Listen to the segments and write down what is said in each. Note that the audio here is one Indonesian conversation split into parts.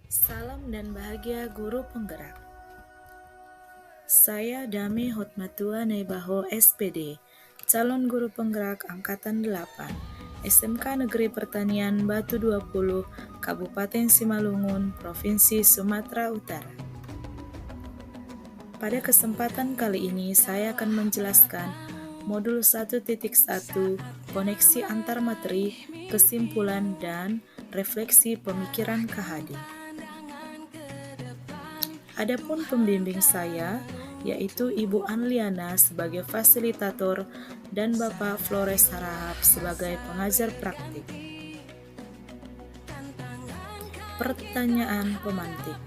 Salam dan bahagia guru penggerak. Saya Dami Hotmatua Neibaho SPD, calon guru penggerak Angkatan 8, SMK Negeri Pertanian Batu 20, Kabupaten Simalungun, Provinsi Sumatera Utara. Pada kesempatan kali ini saya akan menjelaskan modul 1.1 koneksi antar materi, kesimpulan, dan refleksi pemikiran KHD. Adapun pembimbing saya, yaitu Ibu Anliana sebagai fasilitator dan Bapak Flores Harahap sebagai pengajar praktik. Pertanyaan pemantik.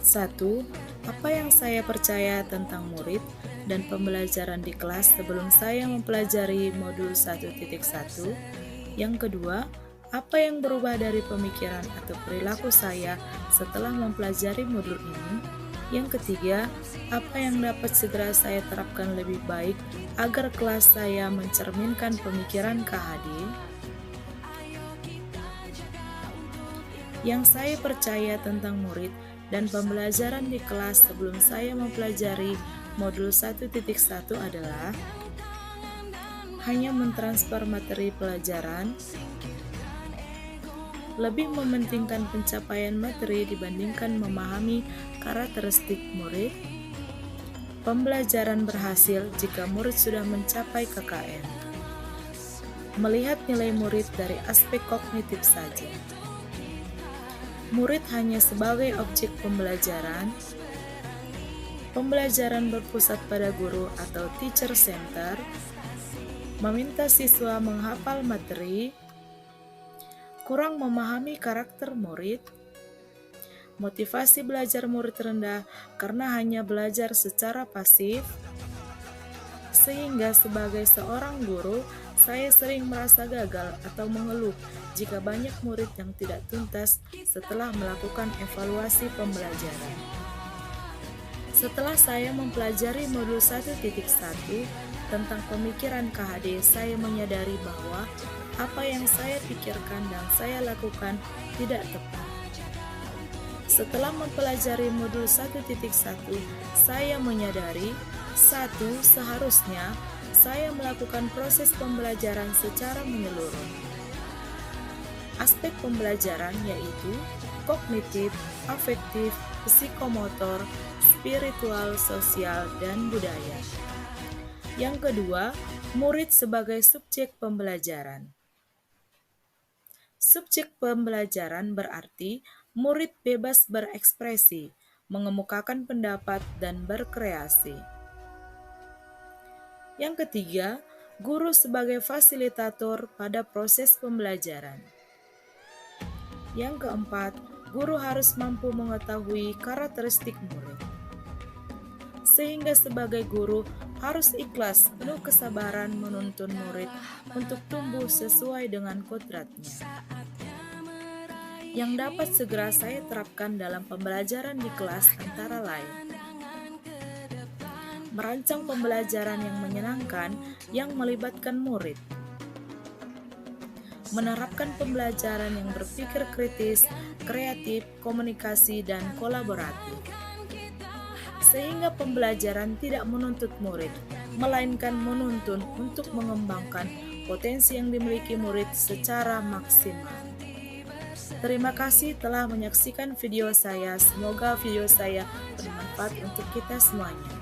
1. Apa yang saya percaya tentang murid dan pembelajaran di kelas sebelum saya mempelajari modul 1.1? Yang kedua, apa yang berubah dari pemikiran atau perilaku saya setelah mempelajari modul ini? Yang ketiga, apa yang dapat segera saya terapkan lebih baik agar kelas saya mencerminkan pemikiran KHD? Yang saya percaya tentang murid dan pembelajaran di kelas sebelum saya mempelajari modul 1.1 adalah hanya mentransfer materi pelajaran, lebih mementingkan pencapaian materi dibandingkan memahami karakteristik murid. Pembelajaran berhasil jika murid sudah mencapai KKM. Melihat nilai murid dari aspek kognitif saja. Murid hanya sebagai objek pembelajaran. Pembelajaran berpusat pada guru atau teacher center. Meminta siswa menghafal materi. Kurang memahami karakter murid, motivasi belajar murid rendah karena hanya belajar secara pasif, sehingga sebagai seorang guru, saya sering merasa gagal atau mengeluh jika banyak murid yang tidak tuntas setelah melakukan evaluasi pembelajaran. Setelah saya mempelajari modul 1.1 tentang pemikiran KHD, saya menyadari bahwa apa yang saya pikirkan dan saya lakukan tidak tepat. Setelah mempelajari modul 1.1, saya menyadari, 1. Seharusnya saya melakukan proses pembelajaran secara menyeluruh. Aspek pembelajaran yaitu kognitif, afektif, psikomotor, spiritual, sosial, dan budaya. Yang kedua, murid sebagai subjek pembelajaran. Subjek pembelajaran berarti murid bebas berekspresi, mengemukakan pendapat, dan berkreasi. Yang ketiga, guru sebagai fasilitator pada proses pembelajaran. Yang keempat, guru harus mampu mengetahui karakteristik murid. Sehingga sebagai guru harus ikhlas, penuh kesabaran menuntun murid untuk tumbuh sesuai dengan kodratnya. Yang dapat segera saya terapkan dalam pembelajaran di kelas antara lain: merancang pembelajaran yang menyenangkan yang melibatkan murid, menerapkan pembelajaran yang berpikir kritis, kreatif, komunikasi, dan kolaboratif, sehingga pembelajaran tidak menuntut murid, melainkan menuntun untuk mengembangkan potensi yang dimiliki murid secara maksimal. Terima kasih telah menyaksikan video saya. Semoga video saya bermanfaat untuk kita semuanya.